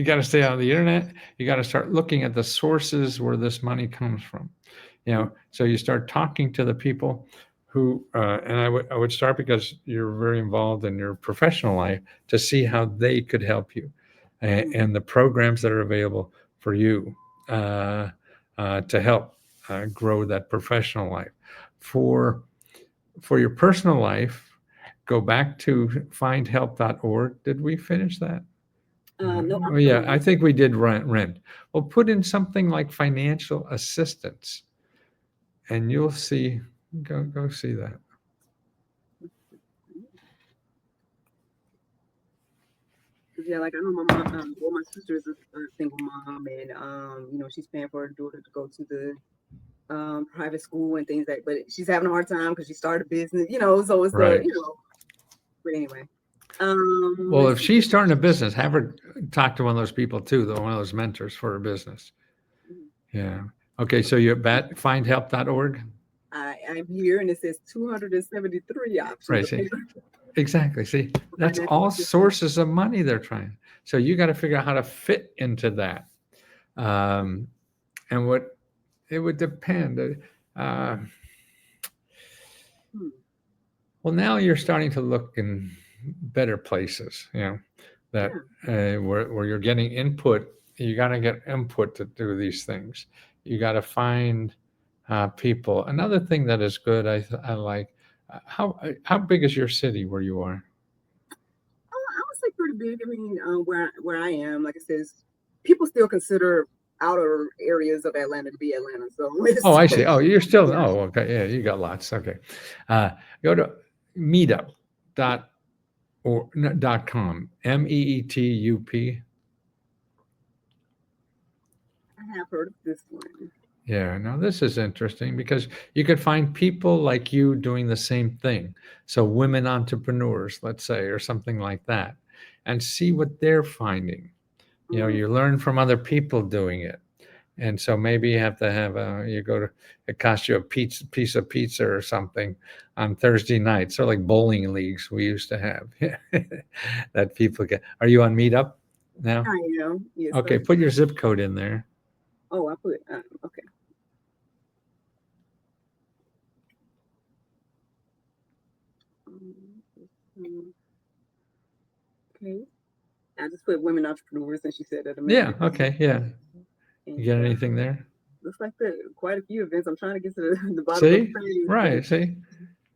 got to stay on the internet. You got to start looking at the sources where this money comes from. You know, so you start talking to the people who, and I would start because you're very involved in your professional life to see how they could help you, and the programs that are available for you to help grow that professional life. For for your personal life, go back to findhelp.org. Did we finish that? No, I'm Oh, still yeah, on I it. think we did rent. Well, put in something like financial assistance, and you'll see. Go see that. Yeah, like I know my mom, well, my sister is a single mom, and she's paying for her daughter to go to the private school and things like. But she's having a hard time because she started a business, So it's Right. But anyway, Well, let's if see. she's starting a business, have her talk to one of those people too, though, one of those mentors for her business. Yeah. Okay, so you're at findhelp.org? I'm here, and it says 273 options Right, of see? Exactly. See, that's financial all assistance. sources of money they're trying. So you got to figure out how to fit into that. Um, and what it would depend. Uh, Hmm. well, now you're starting to look in better places, that Yeah. where you're getting input. You got to get input to do these things. You got to find people. Another thing that is good, I like. How big is your city where you are? I would say pretty big. I mean, where I am, like I said, people still consider outer areas of Atlanta to be Atlanta. So it's Oh, I still, see. Oh, you're still. yeah. Oh, okay. Yeah, you got lots. Okay. Uh, go to meetup dot or no, dot com. MEETUP. I have heard of this one. Yeah. Now this is interesting because you could find people like you doing the same thing. So women entrepreneurs, let's say, or something like that, and see what they're finding. Mm. You learn from other people doing it. And so maybe you have to have it costs you a piece of pizza or something on Thursday nights, or like bowling leagues we used to have that people get. Are you on Meetup now? I am. Yes, Okay, sir. put your zip code in there. Oh, I put. Okay. Um, okay. I just put women entrepreneurs, and she said that a minute Yeah, ago. okay, yeah. You And get anything there? looks like quite a few events. I'm trying to get to the bottom of the See? page, but Right, see?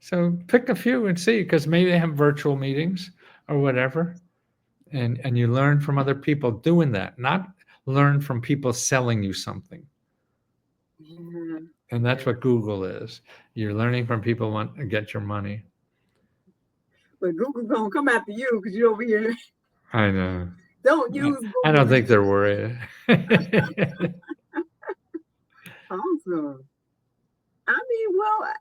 So pick a few and see, because maybe they have virtual meetings or whatever. And you learn from other people doing that, not learn from people selling you something. yeah, And yeah. that's what Google is. You're learning from people who want to get your money. But Google's gonna come after you because you're over here. I know. Don't use I don't Google. think they're worried. Awesome. I mean, well,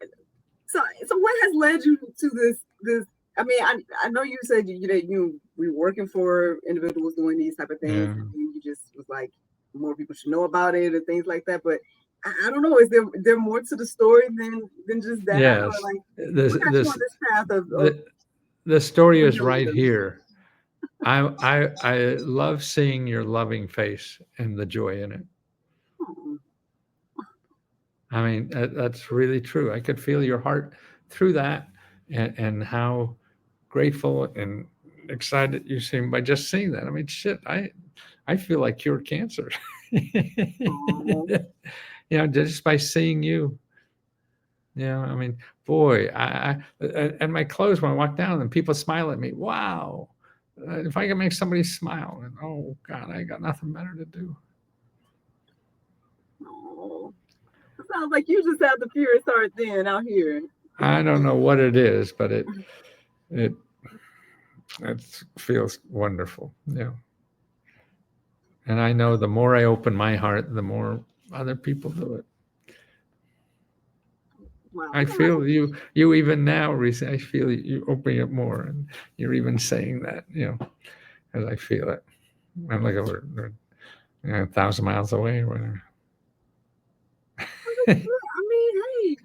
so what has led you to this? I mean, I know you said you were working for individuals doing these type of things, Yeah. and you just was like more people should know about it and things like that. But I don't know. Is there more to the story than just that, or Yes. like This what got you on this this path of the the story is right entrepreneurialism? here. I love seeing your loving face and the joy in it. Oh, I mean, that's really true. I could feel your heart through that, and how grateful and excited you seem by just seeing that. I mean, shit, I feel like cured cancer. oh, Just by seeing you. I mean, boy, and my clothes when I walk down and people smile at me. Wow, if I can make somebody smile, and oh God, I got nothing better to do. oh. It sounds like you just have the purest heart then out here. I don't know what it is, but it it feels wonderful. And I know the more I open my heart, the more other people do it. Wow. I feel you even now, Reese. I feel you opening it more, and you're even saying that, as I feel it. I'm like we're 1,000 miles away or whatever. I mean, hey,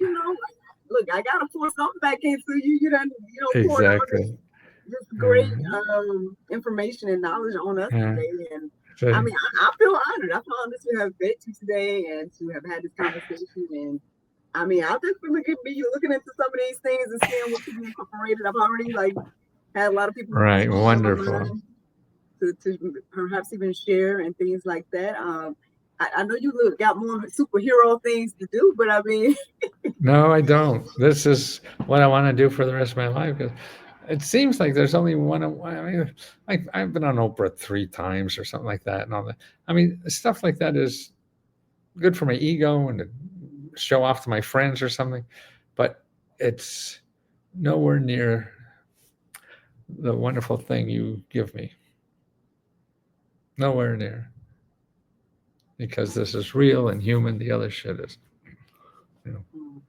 look, I gotta pour something back into you. Poured all Exactly. this great Uh, information and knowledge on us uh, today. And I so, mean, I feel honored. I feel honored to have met you today and to have had this conversation. And I mean, I'll definitely be looking into some of these things and seeing what can be incorporated. I've already had a lot of people right. on my Wonderful. mind to perhaps even share and things like that. I know you got more superhero things to do, but I mean, No, I don't. This is what I want to do for the rest of my life. 'Cause it seems like there's only one. I mean, I've been on Oprah 3 times or something like that, and all that. I mean, stuff like that is good for my ego and to show off to my friends or something, but it's nowhere near the wonderful thing you give me. Nowhere near, because this is real and human. The other shit is, you know. Mm.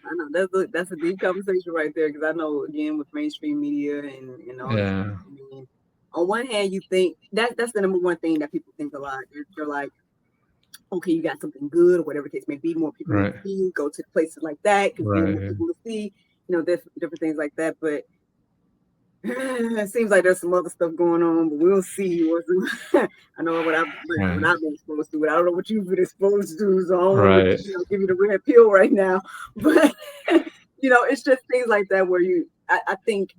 I know that's a deep conversation right there because I know again with mainstream media and all this. Yeah. I mean, on one hand, you think that's the number one thing that people think a lot. They're like, okay, you got something good or whatever the case may be. More people need Right. to see you. Go to places like that because you have Right. more people to see. Different things like that. But it seems like there's some other stuff going on, but we'll see. I know what Right. I've been exposed to, but I don't know what you've been exposed to. So I don't want Right. to give you the red pill right now. But it's just things like that where I think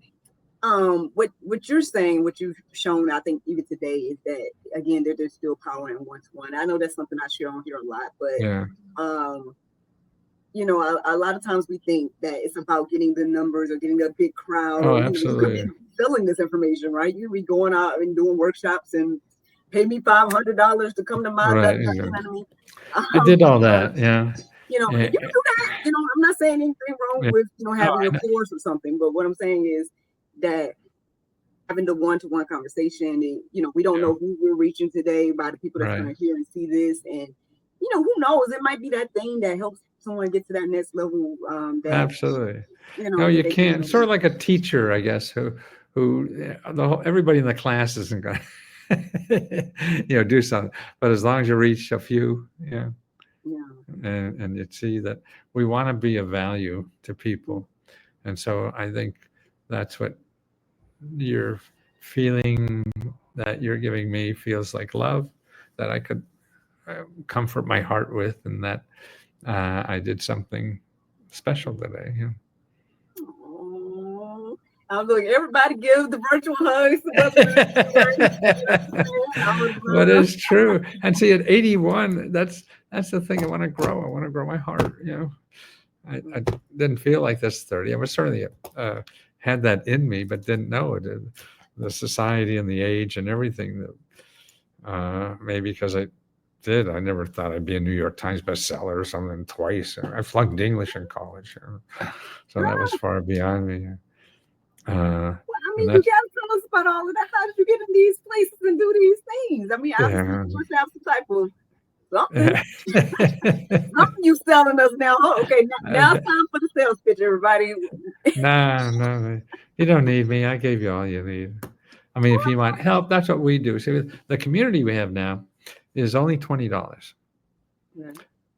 what you're saying, what you've shown, I think even today is that again there's still power in one-to-one. I know that's something I share on here a lot, Yeah. but a lot of times we think that it's about getting the numbers or getting a big crowd, Oh, or you could be absolutely. selling this information, right? You could be going out and doing workshops and pay me $500 to come to my, Right. you know Exactly. what I mean? I Um, did all that. Yeah. and Yeah. you can do that. I'm not saying anything wrong Yeah. with No, having a course or something, but what I'm saying is that having the one-to-one conversation, and we don't yeah. know who we're reaching today by the people that's Right. going to hear and see this, and who knows, it might be that thing that helps someone get to that next level, that Absolutely. No, that you they can can't. Sort of like a teacher, I guess, who everybody in the class isn't going to, do something. But as long as you reach a few, yeah, yeah. and you see that we want to be of value to people, and so I think that's what you're feeling that you're giving me feels like love that I could comfort my heart with, and that I did something special today. Yeah. Oh, I'm like, everybody give the virtual hugs to Brother Rick. I would But love. it's true. And see, at 81, that's the thing I want to grow. I want to grow my heart. I didn't feel like this 30. I was certainly had that in me, but didn't know it. The society and the age and everything that maybe because I did. I never thought I'd be a New York Times bestseller or something twice. I flunked English in college, so that was far beyond me. I And mean, you that's gotta tell us about all of that. How did you get in these places and do these things? I mean, obviously, yeah. you must have some type of something you selling us now. Oh, okay, now it's time for the sales pitch, everybody. No, you don't need me. I gave you all you need. I mean, if you want help, that's what we do. See, the community we have now is only $20, Yeah.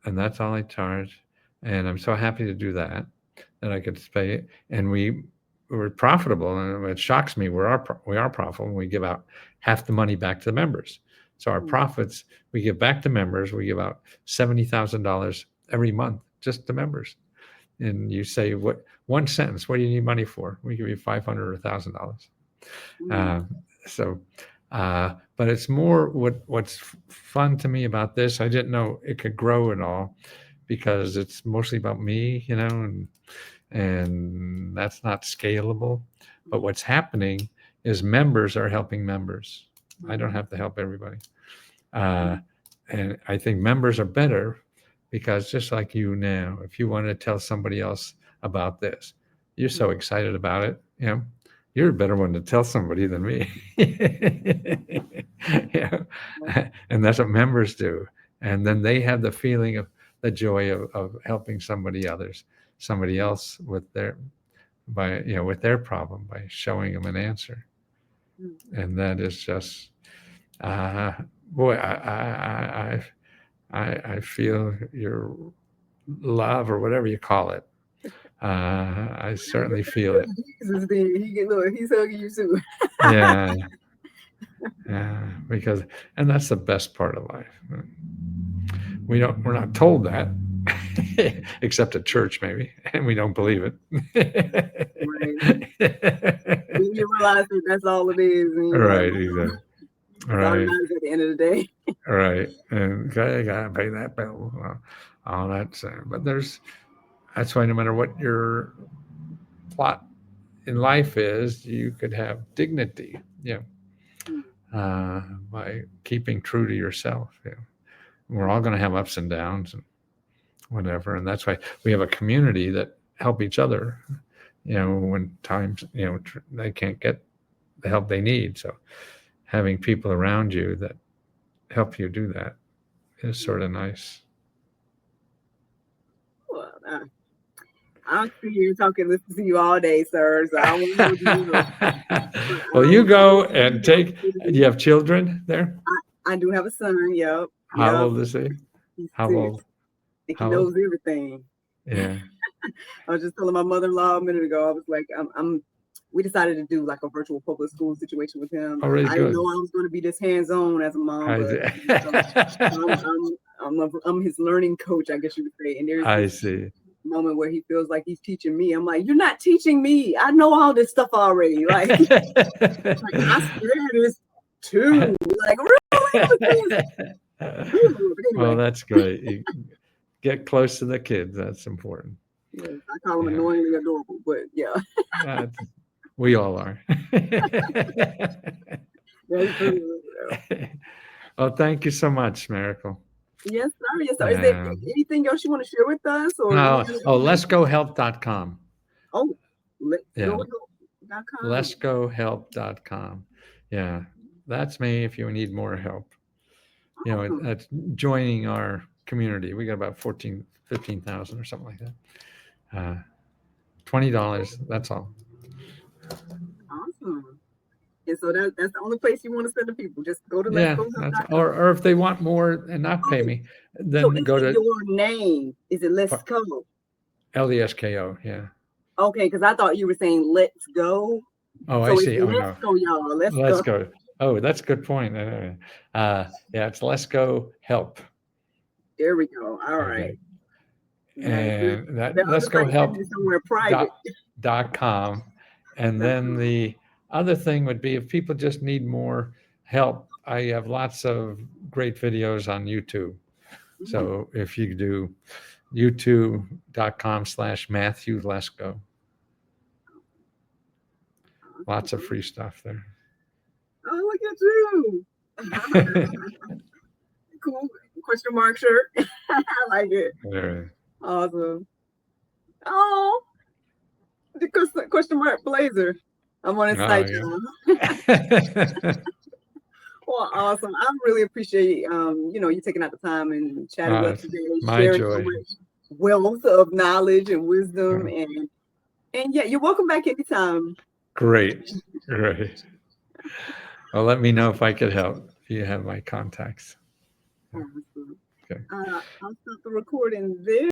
and that's all I charge. And I'm so happy to do that I could pay it. And we're profitable, and it shocks me. We are profitable. And we give out half the money back to the members. So our profits we give back to members. We give out $70,000 every month just to members. And you say, what one sentence? What do you need money for? We give you $500 or $1,000. So, but it's more what's fun to me about this. I didn't know it could grow at all because it's mostly about me, and that's not scalable. But what's happening is members are helping members. I don't have to help everybody. And I think members are better because just like you now, if you want to tell somebody else about this, you're so excited about it, you're a better one to tell somebody than me. Yeah. And that's what members do. And then they have the feeling of the joy of helping somebody else with their problem by showing them an answer. And that is just, boy, I feel your love or whatever you call it. I certainly feel it. Jesus, he's hugging you too. Yeah. Yeah, and that's the best part of life. We're not told that, except at church maybe, and we don't believe it. Right. When you realize that that's all it is. And Right, exactly. That's all that Right. matters at the end of the day. Right. And okay, I gotta pay that bill. All that. But that's why no matter what your plot in life is, you could have dignity. Yeah. By keeping true to yourself. Yeah. We're all going to have ups and downs and whatever, and that's why we have a community that help each other. When times they can't get the help they need, so having people around you that help you do that is sort of nice. Well, I'm sitting here talking, listening to you all day, sir. So I won't hold you up. Well, you I go want and to take. Do you have children there? I do have a son. Yep. How Yep. old is he? He's How 6. old? And he How knows old? everything. Yeah. I was just telling my mother-in-law a minute ago. I was like, we decided to do like a virtual public school situation with him. Oh, really I didn't good. know I was going to be this hands-on as a mom, I but I'm his learning coach, I guess you would say. And there's I this see. moment where he feels like he's teaching me. I'm like, you're not teaching me. I know all this stuff already. Like, I swear this too. Like, really? But Well, anyway, that's great. You get close to the kids. That's important. yes, I call him Yeah. annoyingly adorable, but yeah. That's- we all are. That's true. Well, thank you so much, Miracle. Yes, sir. Yes, sir. Is there anything else you want to share with us? Or letsgohelp.com. Oh, Yeah. letsgohelp.com. Letsgohelp.com. Yeah, that's me if you need more help. That's joining our community. We got about 15,000 or something like that. $20, that's all. Awesome. And so that's the only place you want to send the people. Just go to Yeah, letsgohelp.com. or if they want more and not pay me, then So is go it to your name? Is it Let's Go? LESKO. Yeah. Okay, because I thought you were saying let's go. Oh, So I it's see. Oh, no. let's go, y'all. Let's Let's go. go. Oh, that's a good point. Yeah, it's Let's Go Help. There we go. All right. And that The Let's other Go site Help is somewhere private. .com. And then the other thing would be if people just need more help, I have lots of great videos on YouTube. So if you do youtube.com/Matthew Lesko, lots of free stuff there. Oh, look at you. Cool. Question mark shirt. I like it. There. Awesome. Oh, the question mark blazer. I'm on his site. Yeah. Well, awesome. I really appreciate you taking out the time and chatting with us today, My sharing joy. so much wealth of knowledge and wisdom, and yeah, you're welcome back anytime. Great. Well, let me know if I could help. You have my contacts. Awesome. Okay. I'll stop the recording there.